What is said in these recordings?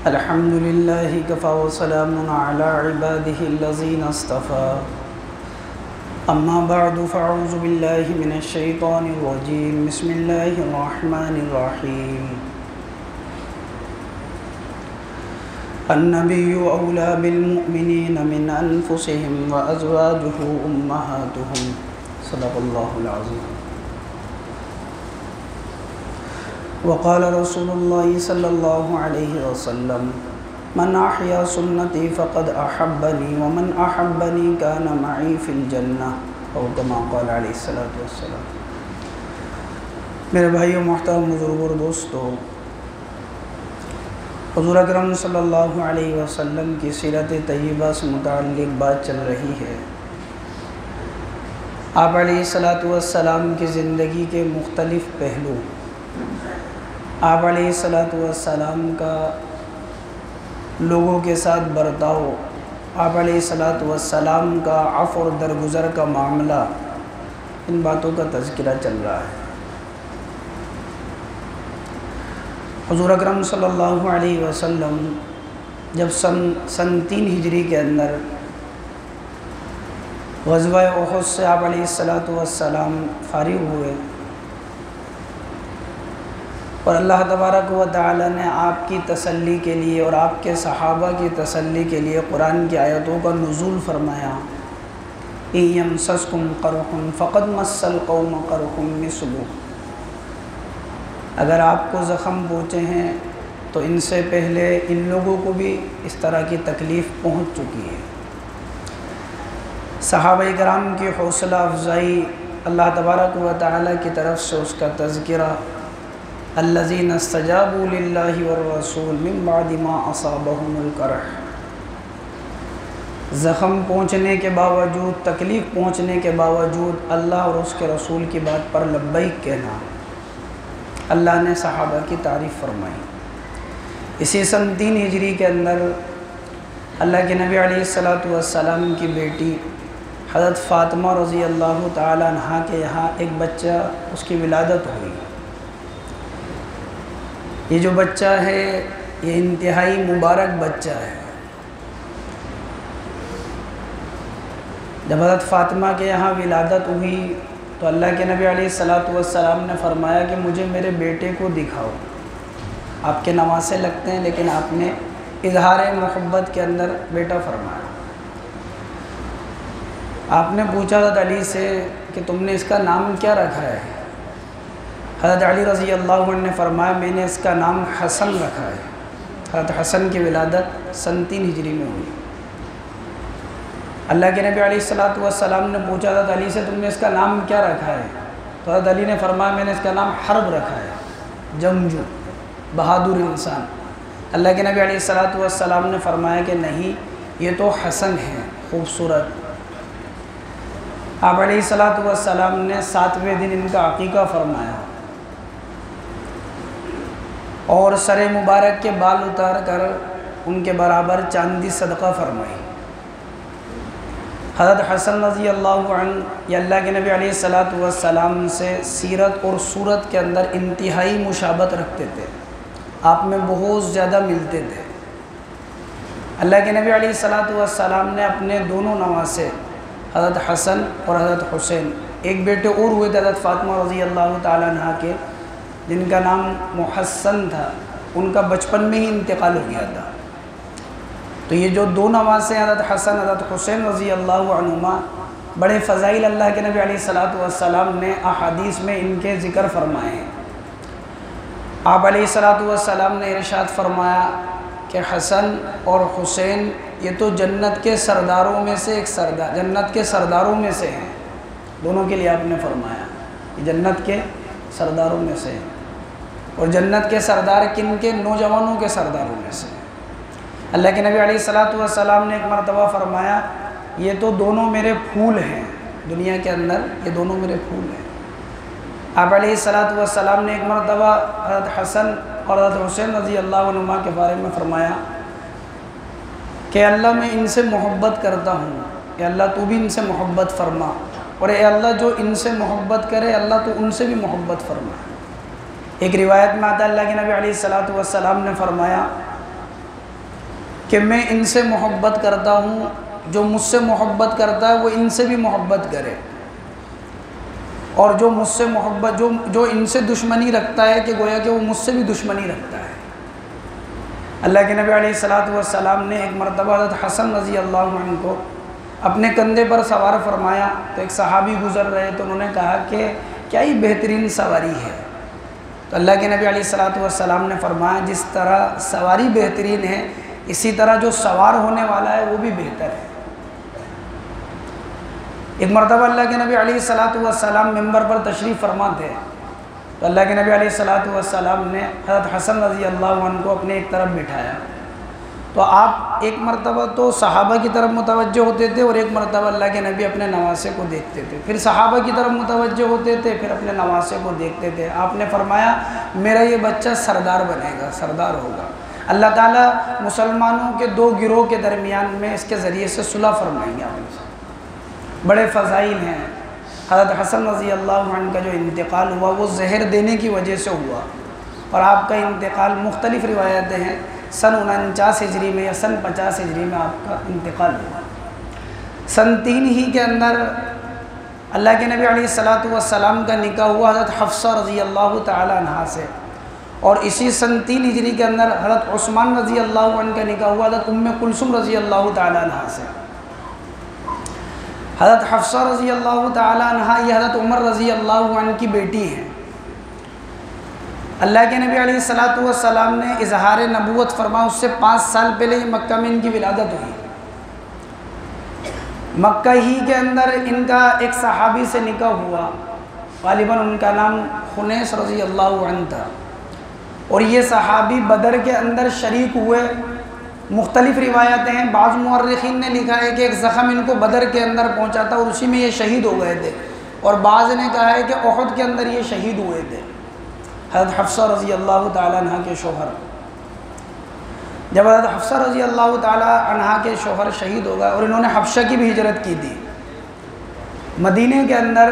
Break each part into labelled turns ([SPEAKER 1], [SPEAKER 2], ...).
[SPEAKER 1] अल्हम्दुलिल्लाहि Kaffa व सलामुन अला इबादिहिल्लज़ीना इस्तफ़ा अम्मा बअदु फ़अऊज़ु बिल्लाहि मिनश शैतानिर रजीम बिस्मिल्लाहिर रहमानिर रहीम अन्नबिय्यु औला बिल मुअमिनीना मिन अनफुसिहिम व अज़वाजुहु उम्महातुहुम सदक़ल्लाहुल अज़ीम। वक़ाल रसूलुल्लाहि सल्लल्लाहु अलैहि वसल्लम मन अहया सुन्नती फ़क़द अहब्बनी व मन अहब्बनी कान मई फ़िल जन्नह औ कमा क़ाल अलैहिस्सलातु वस्सलाम। मेरे भाइयों, मोहतरम बुज़ुर्गों और दोस्तों, हुज़ूर अकरम सल्लल्लाहु अलैहि वसल्लम की सीरत तय्यबा से मुताल्लिक़ बात चल रही है। आप अलैहिस्सलातु वस्सलाम की ज़िंदगी के मुख्तलिफ़ पहलू, आप अलैहिस्सलातु वस्सलाम का लोगों के साथ बर्ताव, आप अलैहिस्सलातु वस्सलाम का अफ़्व और दरगुज़र का मामला, इन बातों का तज़किरा चल रहा है। हुज़ूर अकरम सल्लल्लाहु अलैहि वसल्लम जब सन 3 हिजरी के अंदर ग़ज़वा उहुद से आप अलैहिस्सलातु वस्सलाम फ़ारिग़ हुए और अल्लाह तबारक व तआला ने आपकी तसल्ली के लिए और आपके सहाबा की तसल्ली के लिए कुरान की आयतों का नुज़ूल फरमाया। इन यमसस्कुम क़रहुन फ़क़द मस्सल क़ौम क़रहुम मिस्लुहु, अगर आपको ज़ख़म पहुँचे हैं तो इनसे पहले इन लोगों को भी इस तरह की तकलीफ़ पहुँच चुकी है। सहाबा किराम की हौसला अफ़ज़ाई, अल्लाह तबारक व तआला की तरफ से उसका तज़किरा, अल्लज़ीना इस्तजाबू लिल्लाहि वर रसूल मिन बादि मा असाबहुमुल करह, ज़ख़म पहुँचने के बावजूद, तकलीफ़ पहुँचने के बावजूद अल्लाह और उसके रसूल की बात पर लब्बैक कहना, अल्लाह ने सहाबा की तारीफ़ फरमाई। इसी सन 3 हिजरी के अंदर अल्लाह के नबी अलैहिस्सलातु वस्सलाम की बेटी हज़रत फ़ातिमा रज़ी अल्लाह तआला अन्हा के यहाँ एक बच्चा, उसकी विलादत हुई। ये जो बच्चा है ये इंतहाई मुबारक बच्चा है। जब हज़रत फ़ातिमा के यहाँ विलादत हुई तो अल्लाह के नबी अलैहिस्सलातु वस्सलाम ने फरमाया कि मुझे मेरे बेटे को दिखाओ। आपके नवासे लगते हैं लेकिन आपने इज़हार मोहब्बत के अंदर बेटा फरमाया। आपने पूछा हज़रत अली से कि तुमने इसका नाम क्या रखा है? हज़रत अली रज़ी अल्लाहु अन्हु ने फरमाया मैंने इसका नाम हसन रखा है। हज़रत हसन की विलादत सन 3 हिजरी में हुई। अल्लाह के नबी अलैहिस्सलातु वस्सलाम ने पूछा हज़रत अली से तुमने इसका नाम क्या रखा है? तो हज़रत अली ने फरमाया मैंने इसका नाम हर्ब रखा है, जंगजू, बहादुर इंसान। अल्लाह के नबी अलैहिस्सलातु वस्सलाम ने फरमाया कि नहीं, ये तो हसन है, खूबसूरत। आप अलैहिस्सलातु वस्सलाम ने 7वें दिन इनका अक़ीक़ा फरमाया और सरे मुबारक के बाल उतार कर उनके बराबर चांदी सदका फरमाई। हज़रत हसन रज़ी अल्लाहु अन्हु ये अल्लाह के नबी अलैहिस्सलातु वस्सलाम से सीरत और सूरत के अंदर इंतहाई मुशाबत रखते थे, आप में बहुत ज़्यादा मिलते थे। अल्लाह के नबी अलैहिस्सलातु वस्सलाम ने अपने दोनों नवासे हज़रत हसन और हज़रत हुसैन, एक बेटे और हुए थे हज़रत फ़ातिमा रज़ी अल्लाह तआला अन्हा के, जिनका नाम मुहस्सन था, उनका बचपन में ही इंतकाल हो गया था। तो ये जो दो नवासे हज़रत हसन हज़रत हुसैन रज़ी अल्लाहु अन्हुमा, बड़े फ़ज़ाइल अल्लाह के नबी अलैहिस्सलातु वस्सलाम ने अहादीस में इनके ज़िक्र फरमाए हैं। आप अलैहिस्सलातु वस्सलाम ने इरशाद फरमाया कि हसन और हुसैन ये तो जन्नत के सरदारों में से एक सरदार, जन्नत के सरदारों में से हैं। दोनों के लिए आपने फरमाया कि जन्नत के सरदारों में से हैं। और जन्नत के सरदार किन के? नौजवानों के सरदारों में से। अल्लाह के नबी अलैहिस्सलातु वस्सलाम ने एक मरतबा फरमाया ये तो दोनों मेरे फूल हैं, दुनिया के अंदर ये दोनों मेरे फूल हैं। आप अलैहिस्सलातु वस्सलाम ने एक मरतबा हज़रत हसन और हज़रत हुसैन रज़ी अल्लाहु अन्हुमा के बारे में फ़रमाया कि अल्लाह मैं इनसे मोहब्बत करता हूँ, कि अल्लाह तू भी इनसे मोहब्बत फ़रमा, और ए अल्लाह जो इनसे मोहब्बत करे अल्लाह तो उनसे भी मोहब्बत फ़रमा। एक रिवायत में आता अल्लाह के नबी अलैहिस्सलातु वस्सलाम ने फरमाया कि मैं इनसे मोहब्बत करता हूँ, जो मुझसे मोहब्बत करता है वो इनसे भी मोहब्बत करे, और जो मुझसे मोहब्बत जो इनसे दुश्मनी रखता है कि गोया कि वो मुझसे भी दुश्मनी रखता है। अल्लाह के नबी अलैहिस्सलातु वस्सलाम ने एक मरतबा हज़रत हसन रज़ी अल्लाह अन्हु को अपने कंधे पर सवार फरमाया, तो एक सहाबी गुज़र रहे तो उन्होंने कहा कि क्या ही बेहतरीन सवारी है। तो अल्लाह के नबी अलैहिस्सलातु वस्सलाम ने फरमाया, जिस तरह सवारी बेहतरीन है इसी तरह जो सवार होने वाला है वो भी बेहतर है। एक मरतबा अल्लाह के नबी अलैहिस्सलातु वस्सलाम मिंबर पर तशरीफ़ फरमा थे, तो अल्लाह के नबी अलैहिस्सलातु वस्सलाम ने हज़रत हसन रज़ी अल्लाह अन्हु को अपने एक तरफ बिठाया। तो आप एक मरतबा तो सहाबा की तरफ मुतवज्जो होते थे और एक मरतबा अल्लाह के नबी अपने नवासे को देखते थे, फिर सहाबा की तरफ मुतवज्जो होते थे, फिर अपने नवासे को देखते थे। आपने फरमाया मेरा ये बच्चा सरदार बनेगा, सरदार होगा। अल्लाह ताला मुसलमानों के दो गिरोह के दरमियान में इसके ज़रिए से सुलह फरमाएंगे। आपने बड़े फ़ज़ाइल हैं। हज़रत हसन रज़ी अल्लाह अन्हु का जो इंतकाल हुआ वो जहर देने की वजह से हुआ, और आपका इंतकाल मुख्तलिफ़ रिवायतें हैं, सन 49 हिजरी में या सन 50 हिजरी में आपका इंतकाल हुआ। सन 3 ही के अंदर अल्लाह के नबी अलैहिस्सलातु वस्सलाम का निकाह हुआ हज़रत हफ्सा रज़ी अल्लाह तआला अन्हा से, और इसी सन 3 हिजरी के अंदर हज़रत उस्मान रज़ी अल्लाह अन्हु का निकाह हुआ हज़रत उम्मे कुलसुम रज़ी अल्लाह तआला अन्हा से। हज़रत हफ्सा रज़ी अल्लाह तआला अन्हा ये हज़रत उमर रज़ी अल्लाह अन्हु की बेटी हैं। अल्लाह के नबी अलैहिस्सलातु वस्सलाम ने इज़हार नबूवत फरमा, उससे 5 साल पहले मक्का में इनकी विलादत हुई। मक्का ही के अंदर इनका एक सहाबी से निकाह हुआ, गालिबन उनका नाम खुनैस रज़ी अल्लाह अन्हु था, और ये सहाबी बदर के अंदर शरीक हुए। मुख्तलिफ़ रिवायतें हैं, बाज़ मुअर्रिखीन ने लिखा है कि एक ज़ख़म इनको बदर के अंदर पहुंचा था और उसी में ये शहीद हो गए थे, और बाज़ ने कहा है कि उहद के अंदर ये शहीद हुए थे। हज़रत हफ्सा रज़ी अल्लाह तआला अन्हा के शोहर, जब हज़रत हफ्सा रज़ी अल्लाह तआला अन्हा के शोहर शहीद हो गए और इन्होंने हबशा की भी हिजरत की थी, मदीने के अंदर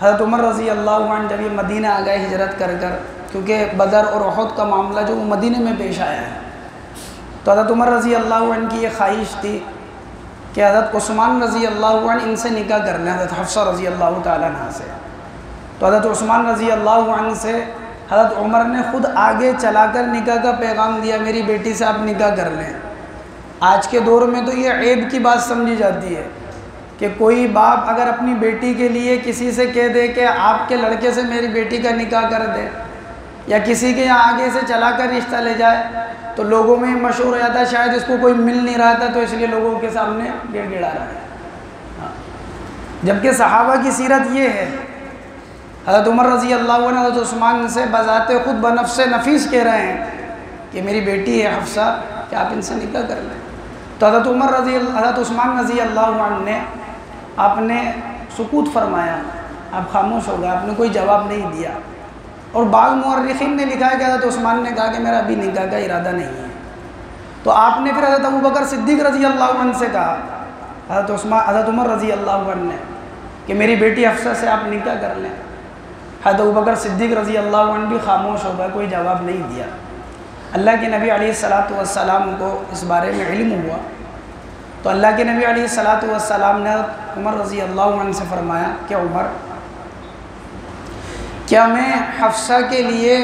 [SPEAKER 1] हज़रत उमर रज़ी अल्लाह अन्हु जब ये मदीना आ गए हिजरत कर कर, क्योंकि बदर और उहद का मामला जो वो मदीने में पेश आया है, तो हज़रत उमर रज़ी अल्लाह अन्हु की ये ख्वाहिश थी कि हज़रत उस्मान रज़ी अल्लाह अन्हु इनसे निकाह कर लें, हज़रत हफ्सा रज़ी अल्लाह तआला अन्हा से। तो हज़रत उस्मान रज़ी अल्लाह अन्हु से हज़रत उमर ने ख़ुद आगे चलाकर निकाह का पैगाम दिया, मेरी बेटी से आप निकाह कर लें। आज के दौर में तो ये ऐब की बात समझी जाती है कि कोई बाप अगर अपनी बेटी के लिए किसी से कह दे कि आपके लड़के से मेरी बेटी का निकाह कर दे, या किसी के यहाँ आगे से चला कर रिश्ता ले जाए, तो लोगों में मशहूर हो जाता है शायद इसको कोई मिल नहीं रहा था तो इसलिए लोगों के सामने गिड़गिड़ा रहा है। जबकि सहाबा की सीरत ये है, हज़रत उमर रज़ी अल्लाह अन्हु हज़रत उस्मान से बज़ाते ख़ुद बनफ़्से नफीस कह रहे हैं कि मेरी बेटी है हफ्सा, कि आप इनसे निकाह कर लें। तो हज़रत उस्मान रज़ी अल्लाह अन्हु ने आपने सुकूत फरमाया, आप खामोश हो गए, आपने कोई जवाब नहीं दिया। और बाज़ मुअर्रिखीन ने लिखा है कि हज़रत उस्मान ने कहा कि मेरा अभी निकाह का इरादा नहीं है। तो आपने फिर हज़रत अबू बकर सिद्दीक़ रज़ी अल्लाह अन्हु से कहा, हज़रत उमर रज़ी अल्लाह अन्हु ने, कि मेरी बेटी हफ्सा से आप निकाह कर लें। हज़रत अबू बकर सिद्दीक़ रज़ी अल्लाह अन्हु भी खामोश हो गए, कोई जवाब नहीं दिया। अल्लाह के नबी अलैहिस्सलातु वस्सलाम को इस बारे में इल्म हुआ, तो अल्लाह के नबी अलैहिस्सलातु वस्सलाम ने उमर रज़ी अल्लाह अन्हु से फरमाया कि उमर, क्या मैं हफ्सा के लिए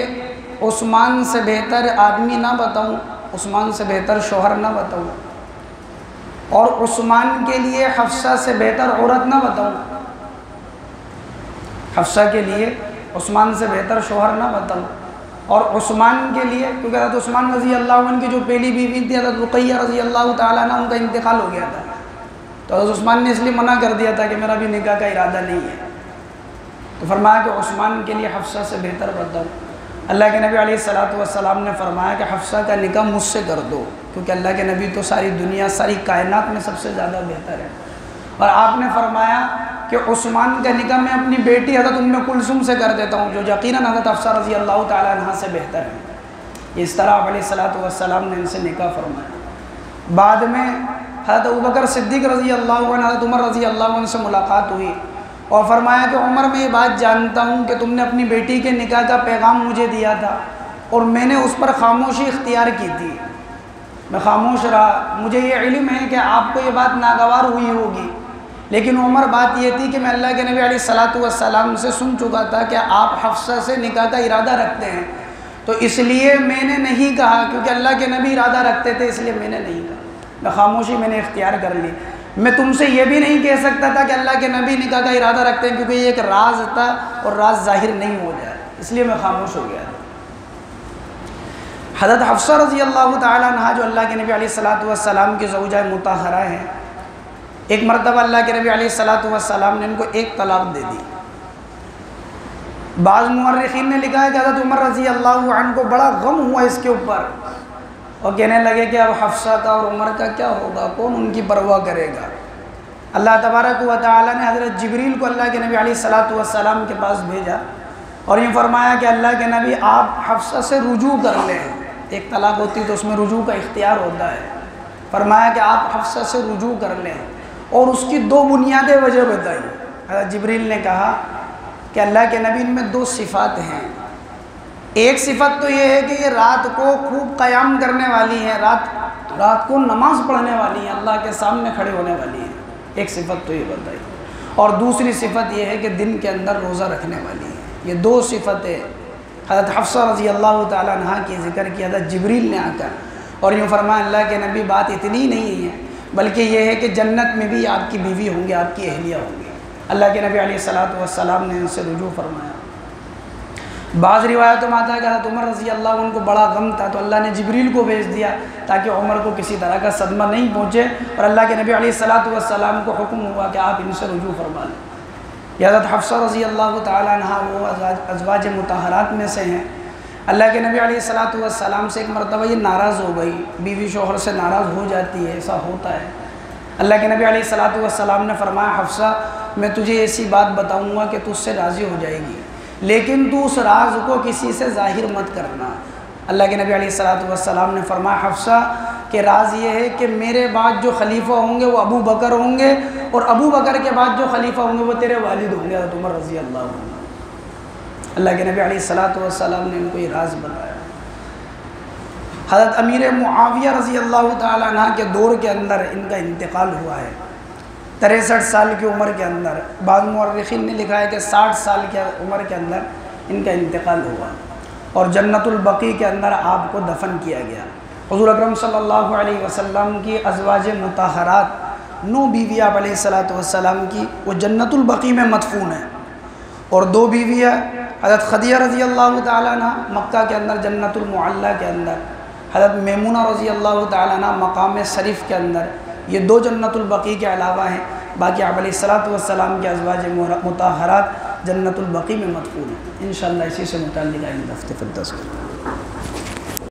[SPEAKER 1] उस्मान से बेहतर आदमी ना बताऊं, उस्मान से बेहतर शोहर ना बताऊं, और उस्मान के लिए हफ्सा से बेहतर औरत ना बताऊं, हफ्सा के लिए उस्मान से बेहतर शोहर ना बताऊं, और उस्मान के लिए, क्योंकि हज़रत उस्मान रज़ी अल्लाह अन्हु की जो पहली बीवी थी हज़रत रुक़ैया रज़ी अल्लाह तआला अन्हा, उनका इंतकाल हो गया था, तो हज़रत उस्मान ने इसलिए मना कर दिया था कि मेरा भी निकाह का इरादा नहीं है। तो फरमाया कि उस्मान के लिए हफ्सा से बेहतर बताओ। अल्लाह के नबी अलैहिस्सलातु वस्सलाम ने फरमाया कि हफ्सा का निकाह मुझसे कर दो, क्योंकि अल्लाह के नबी तो सारी दुनिया सारी कायनात में सबसे ज़्यादा बेहतर है। और आपने फरमाया कि उस्मान का निकाह मैं अपनी बेटी हज़रत उम्मे कुलसुम से कर देता हूँ, जो यकीनन हज़रत हफ्सा रज़ी अल्लाह तआला अन्हा से बेहतर है। इस तरह आप अलैहिस्सलातु वस्सलाम ने इनसे निकाह फरमाया। बाद में हज़रत अबू बकर सिद्दीक़ रज़ी अल्लाह अन्हु, हज़रत उमर रज़ी अल्लाह अन्हु से मुलाकात हुई और फरमाया कि उमर, मैं ये बात जानता हूँ कि तुमने अपनी बेटी के निकाह का पैगाम मुझे दिया था और मैंने उस पर खामोशी इख्तियार की थी, मैं खामोश रहा। मुझे ये इल्म है कि आपको ये बात नागवार हुई होगी, लेकिन उमर बात ये थी कि मैं अल्लाह के नबी अलैहिस्सलातु वस्सलाम से सुन चुका था कि आप हफ्सा से निकाह का इरादा रखते हैं, तो इसलिए मैंने नहीं कहा, क्योंकि अल्लाह के नबी इरादा रखते थे इसलिए मैंने नहीं कहा। मैं खामोशी मैंने इख्तियार कर ली। मैं तुमसे ये भी नहीं कह सकता था कि अल्लाह के नबी निकाह का इरादा रखते हैं, क्योंकि ये एक राज था और राज जाहिर नहीं हो जाए, इसलिए मैं खामोश हो गया था। हज़रत हफ्सा रज़ी अल्लाह ताला अन्हा जो अल्लाह के नबी अलैहिस्सलातु वस्सलाम की ज़ौजा मुताहरा हैं, एक मरतबा अल्लाह के नबी अलैहिस्सलातु वस्सलाम ने इनको एक तलाक़ दे दी। बाज़ मुअर्रिखीन ने लिखा है कि हज़रत उमर रज़ी अल्लाह अन्हु को बड़ा गम हुआ इसके ऊपर और कहने लगे कि अब हफ्सा का और उमर का क्या होगा, कौन उनकी परवाह करेगा। अल्लाह तबारक व तआला ने हज़रत जिब्रील को अल्लाह के नबी अलैहिस्सलातु वस्सलाम के पास भेजा और ये फरमाया कि अल्लाह के नबी आप हफ्सा से रुजू कर लें। एक तलाक़ होती तो उसमें रुजू का इख्तियार होता है। फरमाया कि आप हफ्सा से रुजू कर लें और उसकी दो बुनियादी वजह बताई। हज़रत जिब्रील ने कहा कि अल्लाह के नबी में दो सिफ़ात हैं। एक सिफ़त तो ये है कि ये रात को खूब क़याम करने वाली हैं, रात को नमाज़ पढ़ने वाली हैं, अल्लाह के सामने खड़े होने वाली हैं। एक सिफ़त तो ये बताई, और दूसरी सिफ़त ये है कि दिन के अंदर रोज़ा रखने वाली है। ये दो सिफ़तें हज़रत हफ्सा रज़ी अल्लाह ताला अन्हा की ज़िक्र की हज़रत जिब्रील ने आकर, और यूँ फरमाया अल्लाह के नबी बात इतनी नहीं है बल्कि ये है कि जन्नत में भी आपकी बीवी होंगे, आपकी अहलिया होंगी। अल्लाह के नबी अलैहिस्सलातु वस्सलाम ने उनसे रुजू फरमाया। बाज़ रिवायतों में आता है कि हज़रत उमर रज़ी अल्लाह अन्हु को बड़ा गम था, तो अल्लाह ने जिब्रील को भेज दिया ताकि उमर को किसी तरह का सदमा नहीं पहुँचे, और अल्लाह के नबी अलैहिस्सलातु वस्सलाम को हुक्म हुआ कि आप इनसे रुजू फरमा लें। हज़रत हफ्सा रज़ी अल्लाह ताला अन्हा वो अज़वाज मुताहरात में से हैं। अल्लाह के नबी अलैहिस्सलातु वस्सलाम से एक मरतबा ये नाराज़ हो गई, बीवी शोहर से नाराज़ हो जाती है, ऐसा होता है। अल्लाह के नबी अलैहिस्सलातु वस्सलाम ने फरमाया हफ्सा मैं तुझे ऐसी बात बताऊँगा कि तू उससे राज़ी हो जाएगी, लेकिन तू उस राज को किसी से ज़ाहिर मत करना। अल्लाह के नबी अलैहिस्सलातु वस्सलाम ने फरमाया हफ्सा कि राज ये है कि मेरे बाद जो खलीफा होंगे वो अबू बकर होंगे, और अबू बकर के बाद जो खलीफा होंगे वो तेरे वालिद होंगे हज़रत उमर रज़ी अल्लाह अन्हु। अल्लाह के नबी अलैहिस्सलातु वस्सलाम ने इनको ये राज बताया। हज़रत अमीर मुआविया रज़ी अल्लाह ताला अन्हा के दौर के अंदर इनका इंतकाल हुआ है 63 साल की उम्र के अंदर। बाद मुअर्रिखीन ने लिखा है कि 60 साल की उम्र के अंदर इनका इंतकाल हुआ और जन्नतुल बकी के अंदर आपको दफन किया गया। हुज़ूर अकरम सल्लल्लाहु अलैहि वसल्लम की अज़वाज मुताहरात 9 बीवियाँ अलैहिस्सलातु वस्सलाम की वो जन्नतुल बकी में मदफून है, और 2 बीवियाँ हज़रत खदीजा रज़ी अल्लाह ताला अन्हा मक्का के अंदर जन्नतुल मुअल्ला के अंदर, हज़रत मैमूना रज़ी अल्लाह ताला अन्हा मकाम शरीफ के अंदर। ये 2 जन्नतुल बकी के अलावा हैं, बाकी आप अलैहिस्सलातु वस्सलाम के अज़वाज मुताहरात जन्नतुल बकी में मदफून है। इंशाअल्लाह इसी से मुताल्लिक़ आइंदा हफ़्ते फिर 10